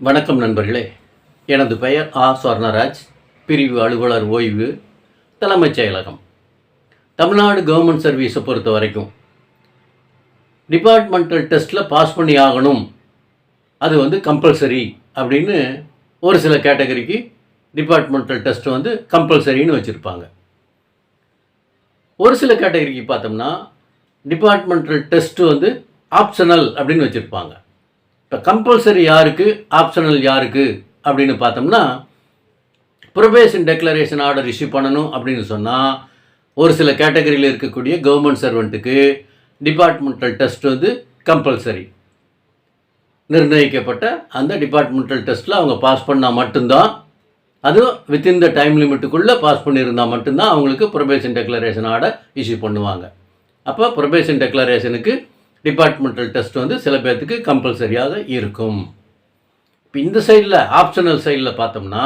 வணக்கம் நண்பர்களே. எனது பெயர் ஸ்வர்ணராஜ். பிரிவு அலுவலர் ஓய்வு, தலைமைச் செயலகம், தமிழ்நாடு கவர்மெண்ட் சர்வீஸை பொறுத்த வரைக்கும் டிபார்ட்மெண்டல் டெஸ்ட்டில் பாஸ் பண்ணி ஆகணும், அது கம்பல்சரி அப்படின்னு ஒரு சில கேட்டகரிக்கு டிபார்ட்மெண்டல் டெஸ்ட் கம்பல்சரின்னு வச்சுருப்பாங்க. ஒரு சில கேட்டகரிக்கு பார்த்தோம்னா டிபார்ட்மெண்டல் டெஸ்ட்டு ஆப்ஷனல் அப்படின்னு வச்சுருப்பாங்க. இப்போ கம்பல்சரி யாருக்கு, ஆப்ஷனல் யாருக்கு அப்படின்னு பார்த்தோம்னா, ப்ரொபேஷன் டெக்ளரேஷன் ஆர்டர் இஷ்யூ பண்ணணும் அப்படின்னு சொன்னால் ஒரு சில கேட்டகரியில் இருக்கக்கூடிய கவர்மெண்ட் சர்வெண்ட்டுக்கு டிபார்ட்மெண்டல் டெஸ்ட் கம்பல்சரி. நிர்ணயிக்கப்பட்ட அந்த டிபார்ட்மெண்டல் டெஸ்ட்டில் அவங்க பாஸ் பண்ணால் மட்டும்தான், அதுவும் வித்தின் த டைம் லிமிட்டுக்குள்ளே பாஸ் பண்ணியிருந்தால் மட்டும்தான் அவங்களுக்கு ப்ரொபேஷன் டெக்ளரேஷன் ஆர்டர் இஷ்யூ பண்ணுவாங்க. அப்போ ப்ரொபேஷன் டெக்ளரேஷனுக்கு டிபார்ட்மெண்டல் டெஸ்ட் சில பேர்த்துக்கு கம்பல்சரியாக இருக்கும். இப்போ இந்த சைடில் ஆப்ஷனல் சைடில் பார்த்தோம்னா,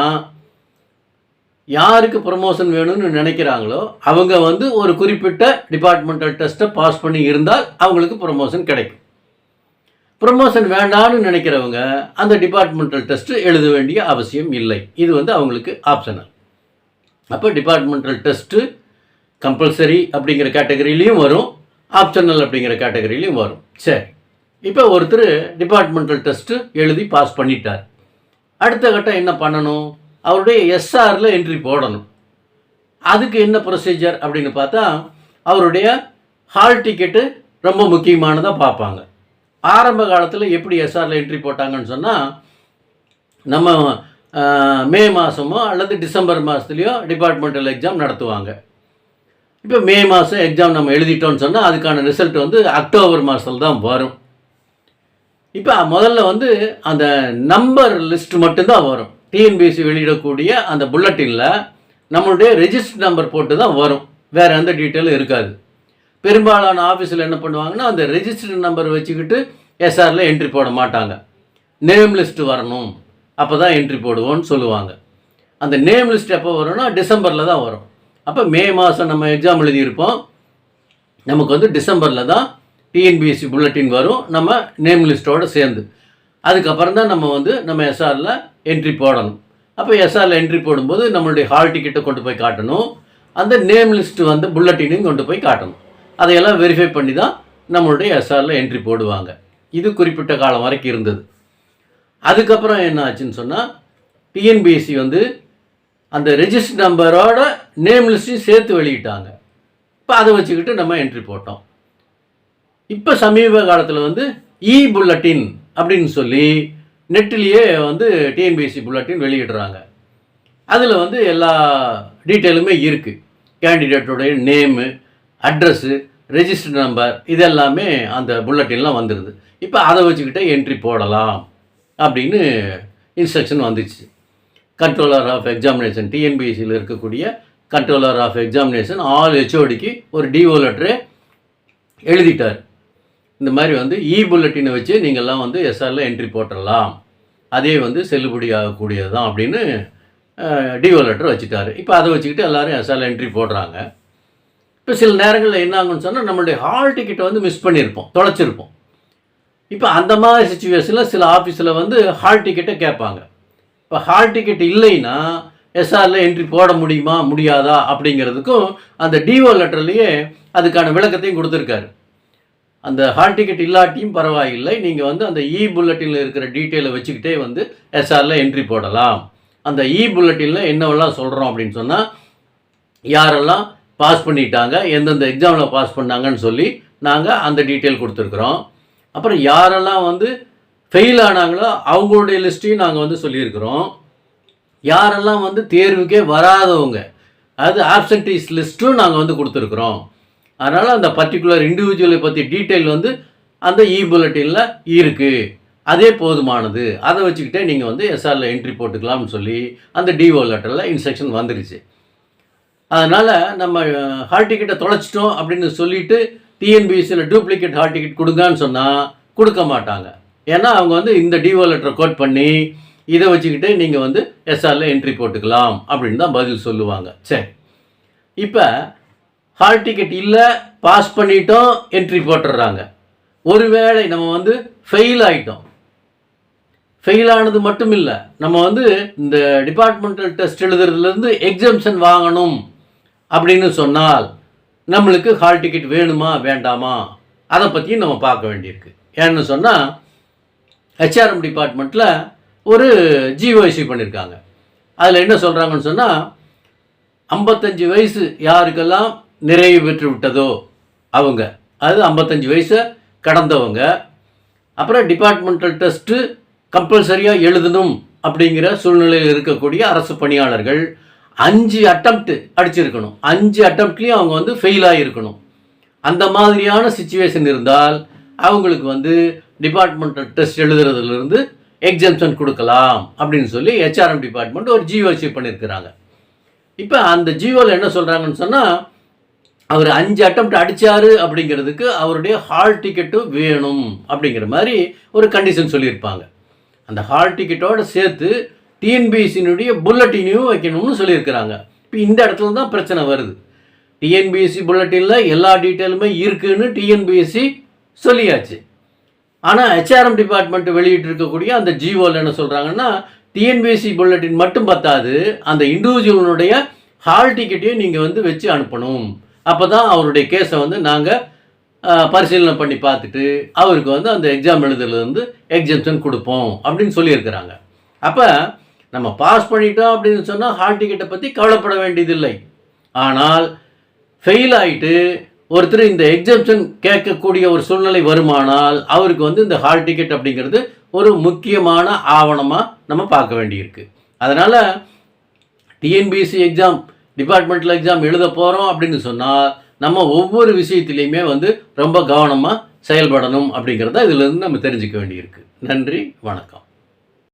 யாருக்கு ப்ரமோஷன் வேணும்னு நினைக்கிறாங்களோ அவங்க ஒரு குறிப்பிட்ட டிபார்ட்மெண்டல் டெஸ்ட்டை பாஸ் பண்ணி இருந்தால் அவங்களுக்கு ப்ரமோஷன் கிடைக்கும். ப்ரமோஷன் வேண்டான்னு நினைக்கிறவங்க அந்த டிபார்ட்மெண்டல் டெஸ்ட்டு எழுத வேண்டிய அவசியம் இல்லை. இது அவங்களுக்கு ஆப்ஷனல். அப்போ டிபார்ட்மெண்டல் டெஸ்ட்டு கம்பல்சரி அப்படிங்கிற கேட்டகரியிலையும் வரும், ஆப்ஷனல் அப்படிங்கிற கேட்டகரியிலையும் வரும். சரி, இப்போ ஒருத்தர் டிபார்ட்மெண்டல் டெஸ்ட்டு எழுதி பாஸ் பண்ணிட்டார். அடுத்த கட்டம் என்ன பண்ணணும்? அவருடைய எஸ்ஆரில் என்ட்ரி போடணும். அதுக்கு என்ன ப்ரொசீஜர் அப்படின்னு பார்த்தா, அவருடைய ஹால் டிக்கெட்டு ரொம்ப முக்கியமானதாக பார்ப்பாங்க. ஆரம்ப காலத்தில் எப்படி எஸ்ஆரில் என்ட்ரி போட்டாங்கன்னு சொன்னால், நம்ம மே மாதமோ அல்லது டிசம்பர் மாதத்துலேயோ டிபார்ட்மெண்டல் எக்ஸாம் நடத்துவாங்க. இப்போ மே மாதம் எக்ஸாம் நம்ம எழுதிட்டோன்னு சொன்னால் அதுக்கான ரிசல்ட் அக்டோபர் மாதத்தில் தான் வரும். இப்போ முதல்ல அந்த நம்பர் லிஸ்ட் மட்டும்தான் வரும். டிஎன்பிஎஸ்சி வெளியிடக்கூடிய அந்த புல்லட்டினில் நம்மளுடைய ரெஜிஸ்டர் நம்பர் போட்டு தான் வரும், வேறு எந்த டீட்டெயிலும் இருக்காது. பெரும்பாலான ஆஃபீஸில் என்ன பண்ணுவாங்கன்னா, அந்த ரெஜிஸ்டர் நம்பர் வச்சுக்கிட்டு எஸ்ஆரில் என்ட்ரி போட மாட்டாங்க. நேம் லிஸ்ட்டு வரணும், அப்போ தான் என்ட்ரி போடுவோன்னு சொல்லுவாங்க. அந்த நேம் லிஸ்ட் எப்போ வரும்னா டிசம்பரில் தான் வரும். அப்போ மே மாதம் நம்ம எக்ஸாம் எழுதியிருப்போம், நமக்கு டிசம்பரில் தான் டிஎன்பிஎஸ்சி புல்லட்டின் வரும், நம்ம நேம் லிஸ்ட்டோடு சேர்ந்து. அதுக்கப்புறம் தான் நம்ம எஸ்ஆரில் என்ட்ரி போடணும். அப்போ எஸ்ஆரில் என்ட்ரி போடும்போது நம்மளுடைய ஹால் டிக்கெட்டை கொண்டு போய் காட்டணும், அந்த நேம் லிஸ்ட்டு புல்லட்டினையும் கொண்டு போய் காட்டணும். அதையெல்லாம் வெரிஃபை பண்ணி தான் நம்மளுடைய எஸ்ஆரில் என்ட்ரி போடுவாங்க. இது குறிப்பிட்ட காலம் வரைக்கும் இருந்தது. அதுக்கப்புறம் என்ன ஆச்சுன்னு சொன்னால், டிஎன்பிஎஸ்சி அந்த ரெஜிஸ்டர் நம்பரோட நேம் லிஸ்ட்டையும் சேர்த்து வெளியிட்டாங்க. இப்போ அதை வச்சுக்கிட்டு நம்ம என்ட்ரி போட்டோம். இப்போ சமீப காலத்தில் இ புல்லட்டின் அப்படின்னு சொல்லி நெட்டிலேயே டிஎன்பிஎஸ்சி புல்லட்டின் வெளியிடுறாங்க. அதில் எல்லா டீட்டெயிலுமே இருக்குது. கேண்டிடேட்டோடைய நேமு, அட்ரஸ்ஸு, ரெஜிஸ்டர் நம்பர் இதெல்லாமே அந்த புல்லட்டின்லாம் வந்துடுது. இப்போ அதை வச்சுக்கிட்டே என்ட்ரி போடலாம் அப்படின்னு இன்ஸ்ட்ரக்ஷன் வந்துச்சு. கண்ட்ரோலர் ஆஃப் எக்ஸாமினேஷன், டிஎன்பிஎஸ்சியில் இருக்கக்கூடிய கண்ட்ரோலர் ஆஃப் எக்ஸாமினேஷன் ஆல் ஹெச்ஓடிக்கு ஒரு டிஓ லெட்டரு எழுதிட்டார். இந்த மாதிரி இ புல்லட்டினை வச்சு நீங்கள்லாம் எஸ்ஆரில் என்ட்ரி போட்டுடலாம், அதே செல்லுபடி ஆகக்கூடியது தான் அப்படின்னு டிஓ லெட்டர் வச்சுட்டார். இப்போ அதை வச்சுக்கிட்டு எல்லோரும் எஸ்ஆரில் என்ட்ரி போடுறாங்க. இப்போ சில நேரங்களில் என்ன ஆகுன்னு சொன்னால், நம்மளுடைய ஹால் டிக்கெட்டை மிஸ் பண்ணியிருப்போம், தொலைச்சிருப்போம். இப்போ அந்த மாதிரி சுச்சுவேஷனில் சில ஆஃபீஸில் ஹால் டிக்கெட்டை கேட்பாங்க. இப்போ ஹால் டிக்கெட் இல்லைன்னா எஸ்ஆரில் என்ட்ரி போட முடியுமா முடியாதா அப்படிங்கிறதுக்கும் அந்த டிஓ லெட்டர்லேயே அதுக்கான விளக்கத்தையும் கொடுத்துருக்காரு. அந்த ஹால் டிக்கெட் இல்லாட்டியும் பரவாயில்லை, நீங்கள் அந்த இ புல்லட்டினில் இருக்கிற டீட்டெயிலை வச்சுக்கிட்டே எஸ்ஆரில் என்ட்ரி போடலாம். அந்த இ புல்லட்டினில் என்னவெல்லாம் சொல்கிறோம் அப்படின்னு சொன்னால், யாரெல்லாம் பாஸ் பண்ணிட்டாங்க, எந்தெந்த எக்ஸாமில் பாஸ் பண்ணாங்கன்னு சொல்லி நாங்கள் அந்த டீட்டெயில் கொடுத்துருக்குறோம். அப்புறம் யாரெல்லாம் ஃபெயில் ஆனாங்களோ அவங்களுடைய லிஸ்ட்டையும் நாங்கள் சொல்லியிருக்கிறோம். யாரெல்லாம் தேர்வுக்கே வராதவங்க, அது ஆப்சன்டீஸ் லிஸ்ட்டும் நாங்கள் கொடுத்துருக்குறோம். அதனால் அந்த பர்டிகுலர் இண்டிவிஜுவலை பற்றி டீட்டெயில் அந்த இ புல்லட்டினில் இருக்குது, அதே போதுமானது, அதை வச்சுக்கிட்டே நீங்கள் எஸ்ஆரில் என்ட்ரி போட்டுக்கலாம்னு சொல்லி அந்த டிஓ லெட்டரில் இன்ஸ்ட்ரக்ஷன் வந்துருச்சு. அதனால் நம்ம ஹால் டிக்கெட்டை தொலைச்சிட்டோம் அப்படின்னு சொல்லிவிட்டு டிஎன்பிஎஸ்சியில் டூப்ளிகேட் ஹால் டிக்கெட் கொடுங்கன்னு சொன்னால் கொடுக்க மாட்டாங்க. ஏன்னா அவங்க இந்த டிஓ லெட்டரை கோட் பண்ணி இதை வச்சுக்கிட்டு நீங்கள் எஸ்ஆரில் என்ட்ரி போட்டுக்கலாம் அப்படின்னு தான் பதில் சொல்லுவாங்க. சரி, இப்போ ஹால் டிக்கெட் இல்லை, பாஸ் பண்ணிட்டோம், என்ட்ரி போட்டுடுறாங்க. ஒருவேளை நம்ம ஃபெயில் ஆகிட்டோம், ஃபெயிலானது மட்டும் இல்லை, நம்ம வந்து இந்த டிபார்ட்மெண்டல் டெஸ்ட் எழுதுறதுலேருந்து எக்ஸம்ஷன் வாங்கணும் அப்படின்னு சொன்னால் நம்மளுக்கு ஹால் டிக்கெட் வேணுமா வேண்டாமா அதை பற்றியும் நம்ம பார்க்க வேண்டியிருக்கு. ஏன்னு சொன்னால் ஹெச்ஆர்எம் டிபார்ட்மெண்ட்டில் ஒரு ஜிஓ இஷ்யூ பண்ணியிருக்காங்க. அதில் என்ன சொல்கிறாங்கன்னு சொன்னால் 55 வயசு யாருக்கெல்லாம் நிறைவு பெற்று விட்டதோ அவங்க, அது 55 வயசை கடந்தவங்க, அப்புறம் டிபார்ட்மெண்டல் டெஸ்ட்டு கம்பல்சரியாக எழுதணும் அப்படிங்கிற சூழ்நிலையில் இருக்கக்கூடிய அரசு பணியாளர்கள் 5 அட்டம்ப்ட் அடிச்சிருக்கணும். 5 அட்டம்ப்ட்லேயும் அவங்க வந்து ஃபெயிலாக இருக்கணும். அந்த மாதிரியான சிச்சுவேஷன் இருந்தால் அவங்களுக்கு வந்து டிபார்ட்மெண்டல் டெஸ்ட் எழுதுறதுலேருந்து எக்ஸம்ஷன் கொடுக்கலாம் அப்படின்னு சொல்லி ஹெச்ஆர்எம் டிபார்ட்மெண்ட் ஒரு ஜிஓ இஷ்யூ பண்ணியிருக்கிறாங்க. இப்போ அந்த ஜிஓவில் என்ன சொல்கிறாங்கன்னு சொன்னால், அவர் 5 அட்டம்ப்ட் அடித்தார் அப்படிங்கிறதுக்கு அவருடைய ஹால் டிக்கெட்டும் வேணும் அப்படிங்கிற மாதிரி ஒரு கண்டிஷன் சொல்லியிருப்பாங்க. அந்த ஹால் டிக்கெட்டோடு சேர்த்து டிஎன்பிஎஸ்சியினுடைய புல்லட்டினையும் வைக்கணும்னு சொல்லியிருக்கிறாங்க. இப்போ இந்த இடத்துல தான் பிரச்சனை வருது. டிஎன்பிஎஸ்சி புல்லட்டினில் எல்லா டீட்டெயிலுமே இருக்குதுன்னு டிஎன்பிஎஸ்சி சொல்லியாச்சு. ஆனால் ஹெச்ஆர்எம் டிபார்ட்மெண்ட் வெளியிட்டிருக்கக்கூடிய அந்த ஜிஓவில் என்ன சொல்கிறாங்கன்னா, டிஎன்பிஎஸ்சி புல்லட்டின் மட்டும் பத்தாது, அந்த இண்டிவிஜுவலுடைய ஹால் டிக்கெட்டையும் நீங்கள் வந்து வச்சு அனுப்பணும். அப்போ தான் அவருடைய கேஸை வந்து நாங்கள் பரிசீலனை பண்ணி பார்த்துட்டு அவருக்கு வந்து அந்த எக்ஸாம் எழுதுறதுலேருந்து எக்ஸம்ஷன் கொடுப்போம் அப்படின்னு சொல்லியிருக்கிறாங்க. அப்போ நம்ம பாஸ் பண்ணிட்டோம் அப்படின்னு சொன்னால் ஹால் டிக்கெட்டை பற்றி கவலைப்பட வேண்டியதில்லை. ஆனால் ஃபெயில் ஆகிட்டு ஒருத்தர் இந்த எக்ஸம்ஷன் கேட்கக்கூடிய ஒரு சூழ்நிலை வருமானால் அவருக்கு வந்து இந்த ஹால் டிக்கெட் அப்படிங்கிறது ஒரு முக்கியமான ஆவணமாக நம்ம பார்க்க வேண்டியிருக்கு. அதனால் டிஎன்பிஎஸ்சி எக்ஸாம் டிபார்ட்மெண்டல் எக்ஸாம் எழுத போகிறோம் அப்படின்னு சொன்னால் நம்ம ஒவ்வொரு விஷயத்துலையுமே வந்து ரொம்ப கவனமாக செயல்படணும் அப்படிங்கிறத இதிலிருந்து நம்ம தெரிஞ்சுக்க வேண்டியிருக்கு. நன்றி, வணக்கம்.